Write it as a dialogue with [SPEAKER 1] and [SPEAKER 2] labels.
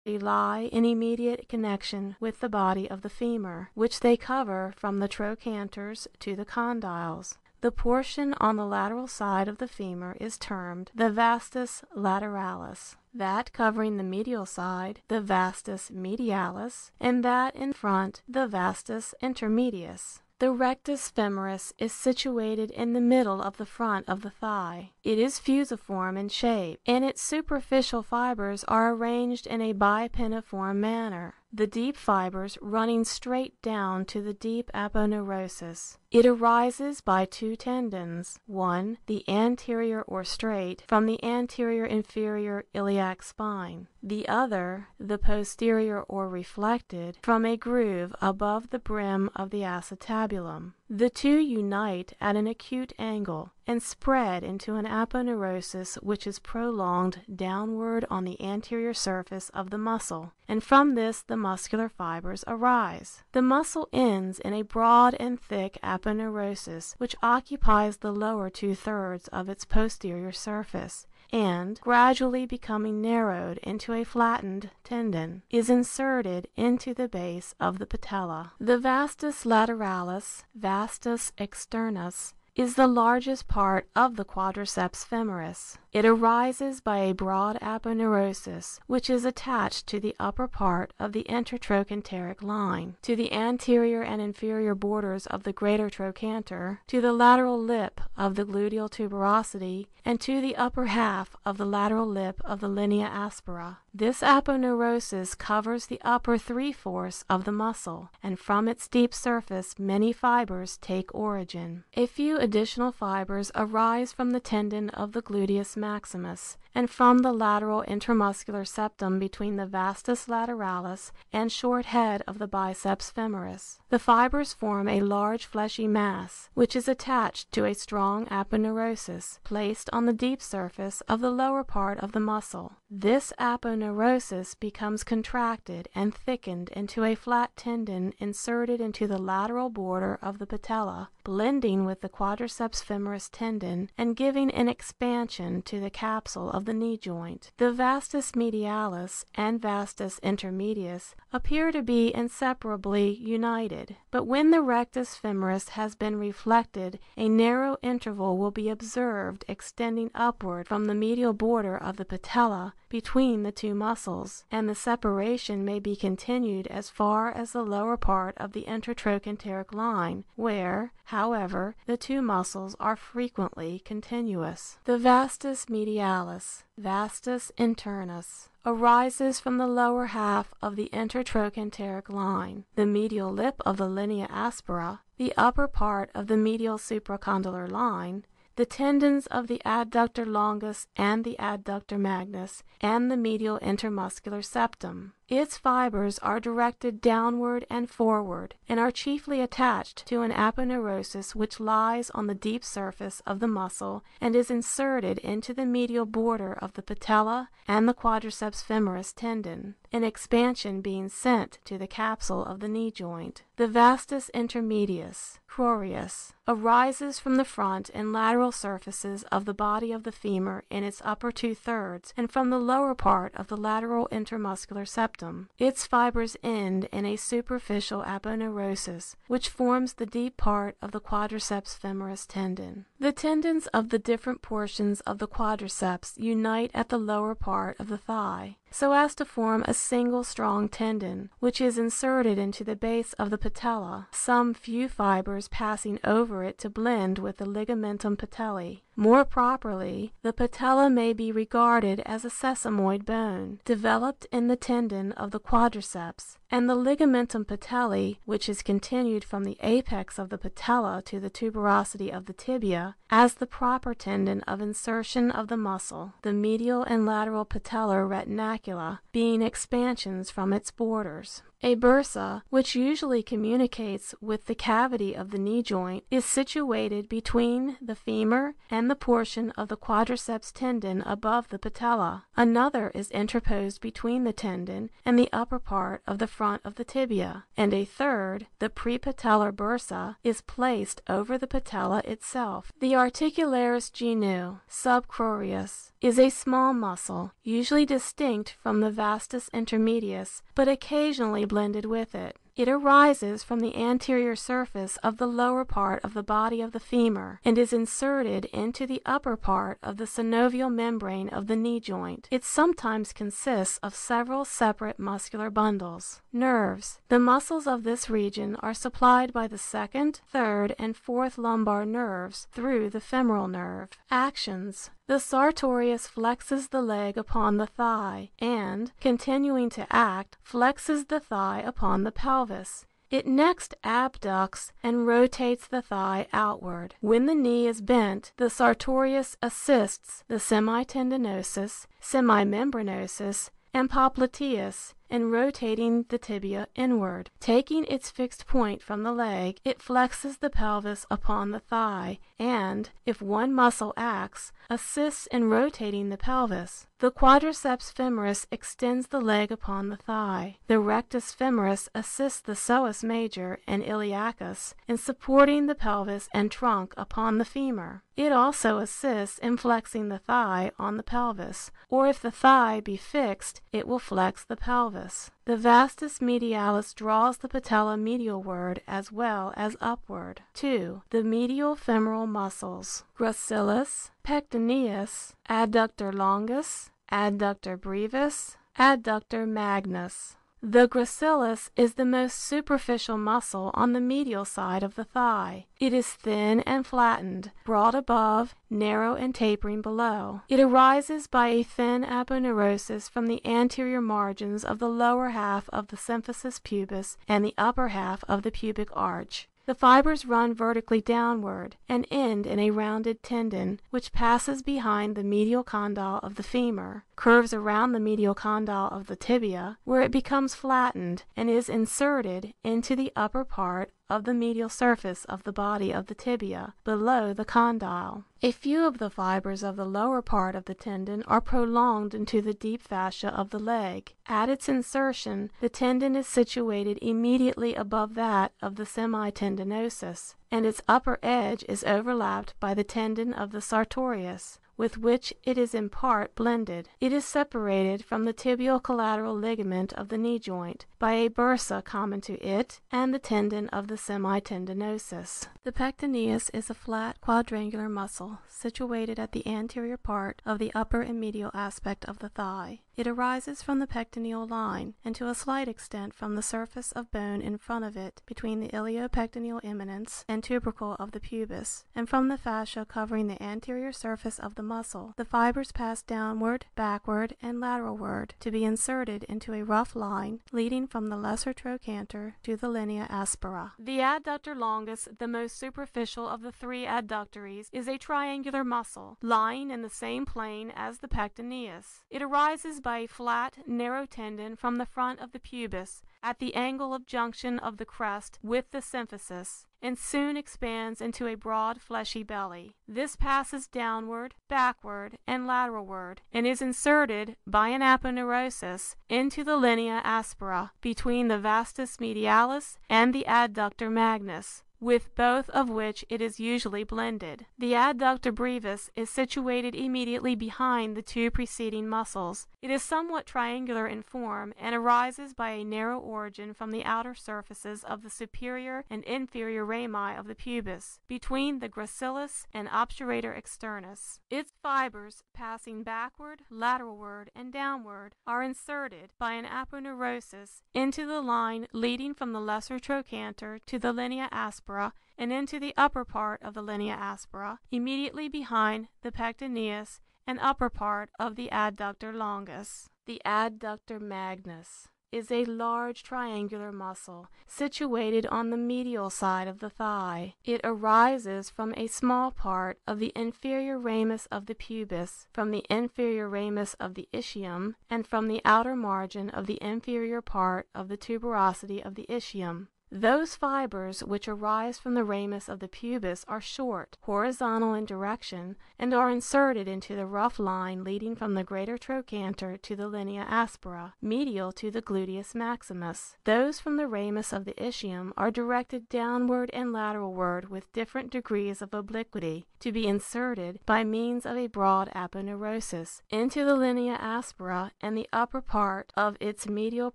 [SPEAKER 1] lie in immediate connection with the body of the femur, which they cover from the trochanters to the condyles. The portion on the lateral side of the femur is termed the vastus lateralis, that covering the medial side, the vastus medialis, and that in front, the vastus intermedius. The rectus femoris is situated in the middle of the front of the thigh. It is fusiform in shape, and its superficial fibers are arranged in a bipiniform manner, the deep fibers running straight down to the deep aponeurosis. It arises by two tendons, one, the anterior or straight, from the anterior inferior iliac spine, the other, the posterior or reflected, from a groove above the brim of the acetabulum. The two unite at an acute angle and spread into an aponeurosis which is prolonged downward on the anterior surface of the muscle, and from this the muscular fibers arise. The muscle ends in a broad and thick aponeurosis which occupies the lower 2/3 of its posterior surface, and, gradually becoming narrowed into a flattened tendon, is inserted into the base of the patella. The vastus lateralis, vastus externus, is the largest part of the quadriceps femoris. It arises by a broad aponeurosis, which is attached to the upper part of the intertrochanteric line, to the anterior and inferior borders of the greater trochanter, to the lateral lip of the gluteal tuberosity, and to the upper half of the lateral lip of the linea aspera. This aponeurosis covers the upper 3/4 of the muscle, and from its deep surface many fibers take origin. A few additional fibers arise from the tendon of the gluteus maximus, and from the lateral intermuscular septum between the vastus lateralis and short head of the biceps femoris. The fibers form a large fleshy mass, which is attached to a strong aponeurosis, placed on the deep surface of the lower part of the muscle. This aponeurosis becomes contracted and thickened into a flat tendon inserted into the lateral border of the patella, blending with the quadriceps femoris tendon and giving an expansion to the capsule of the knee joint. The vastus medialis and vastus intermedius appear to be inseparably united, but when the rectus femoris has been reflected, a narrow interval will be observed extending upward from the medial border of the patella between the two muscles, and the separation may be continued as far as the lower part of the intertrochanteric line, where, however, the two muscles are frequently continuous. The vastus medialis, vastus internus, arises from the lower half of the intertrochanteric line, the medial lip of the linea aspera, the upper part of the medial supracondylar line, the tendons of the adductor longus and the adductor magnus, and the medial intermuscular septum. Its fibers are directed downward and forward, and are chiefly attached to an aponeurosis which lies on the deep surface of the muscle and is inserted into the medial border of the patella and the quadriceps femoris tendon, an expansion being sent to the capsule of the knee joint. The vastus intermedius, crorius, arises from the front and lateral surfaces of the body of the femur in its upper 2/3 and from the lower part of the lateral intermuscular septum. Its fibers end in a superficial aponeurosis, which forms the deep part of the quadriceps femoris tendon. The tendons of the different portions of the quadriceps unite at the lower part of the thigh, so as to form a single strong tendon, which is inserted into the base of the patella, some few fibers passing over it to blend with the ligamentum patelli. More properly, the patella may be regarded as a sesamoid bone, developed in the tendon of the quadriceps, and the ligamentum patelli, which is continued from the apex of the patella to the tuberosity of the tibia, as the proper tendon of insertion of the muscle, the medial and lateral patellar retinacula being expansions from its borders. A bursa, which usually communicates with the cavity of the knee joint, is situated between the femur and the portion of the quadriceps tendon above the patella. Another is interposed between the tendon and the upper part of the front of the tibia, and a third, the prepatellar bursa, is placed over the patella itself. The articularis genu, subcroreus, is a small muscle, usually distinct from the vastus intermedius, but occasionally blended with it. It arises from the anterior surface of the lower part of the body of the femur and is inserted into the upper part of the synovial membrane of the knee joint. It sometimes consists of several separate muscular bundles. Nerves. The muscles of this region are supplied by the second, third, and fourth lumbar nerves through the femoral nerve. Actions. The sartorius flexes the leg upon the thigh and, continuing to act, flexes the thigh upon the pelvis. It next abducts and rotates the thigh outward. When the knee is bent, the sartorius assists the semitendinosus, semimembranosus, and popliteus in rotating the tibia inward. Taking its fixed point from the leg, it flexes the pelvis upon the thigh and, if one muscle acts, assists in rotating the pelvis. The quadriceps femoris extends the leg upon the thigh. The rectus femoris assists the psoas major and iliacus in supporting the pelvis and trunk upon the femur. It also assists in flexing the thigh on the pelvis, or if the thigh be fixed, it will flex the pelvis. The vastus medialis draws the patella medialward as well as upward. 2. The medial femoral muscles. Gracilis, pectineus, adductor longus, adductor brevis, adductor magnus. The gracilis is the most superficial muscle on the medial side of the thigh. It is thin and flattened, broad above, narrow and tapering below. It arises by a thin aponeurosis from the anterior margins of the lower half of the symphysis pubis and the upper half of the pubic arch. The fibers run vertically downward and end in a rounded tendon, which passes behind the medial condyle of the femur, curves around the medial condyle of the tibia, where it becomes flattened and is inserted into the upper part of the medial surface of the body of the tibia, below the condyle. A few of the fibers of the lower part of the tendon are prolonged into the deep fascia of the leg. At its insertion, the tendon is situated immediately above that of the semitendinosus, and its upper edge is overlapped by the tendon of the sartorius, with which it is in part blended. It is separated from the tibial collateral ligament of the knee joint by a bursa common to it and the tendon of the semitendinosus. The pectineus is a flat quadrangular muscle situated at the anterior part of the upper and medial aspect of the thigh. It arises from the pectineal line and to a slight extent from the surface of bone in front of it between the iliopectineal eminence and tubercle of the pubis, and from the fascia covering the anterior surface of the muscle. The fibers pass downward, backward, and lateralward to be inserted into a rough line leading from the lesser trochanter to the linea aspera. The adductor longus, the most superficial of the three adductories, is a triangular muscle lying in the same plane as the pectineus. It arises by a flat, narrow tendon from the front of the pubis at the angle of junction of the crest with the symphysis, and soon expands into a broad fleshy belly. This passes downward, backward, and lateralward, and is inserted by an aponeurosis into the linea aspera between the vastus medialis and the adductor magnus, with both of which it is usually blended. The adductor brevis is situated immediately behind the two preceding muscles. It is somewhat triangular in form and arises by a narrow origin from the outer surfaces of the superior and inferior rami of the pubis, between the gracilis and obturator externus. Its fibers, passing backward, lateralward, and downward, are inserted by an aponeurosis into the line leading from the lesser trochanter to the linea aspera and into the upper part of the linea aspera, immediately behind the pectineus and upper part of the adductor longus. The adductor magnus is a large triangular muscle situated on the medial side of the thigh. It arises from a small part of the inferior ramus of the pubis, from the inferior ramus of the ischium, and from the outer margin of the inferior part of the tuberosity of the ischium. Those fibers which arise from the ramus of the pubis are short, horizontal in direction, and are inserted into the rough line leading from the greater trochanter to the linea aspera, medial to the gluteus maximus. Those from the ramus of the ischium are directed downward and lateralward with different degrees of obliquity, to be inserted, by means of a broad aponeurosis, into the linea aspera and the upper part of its medial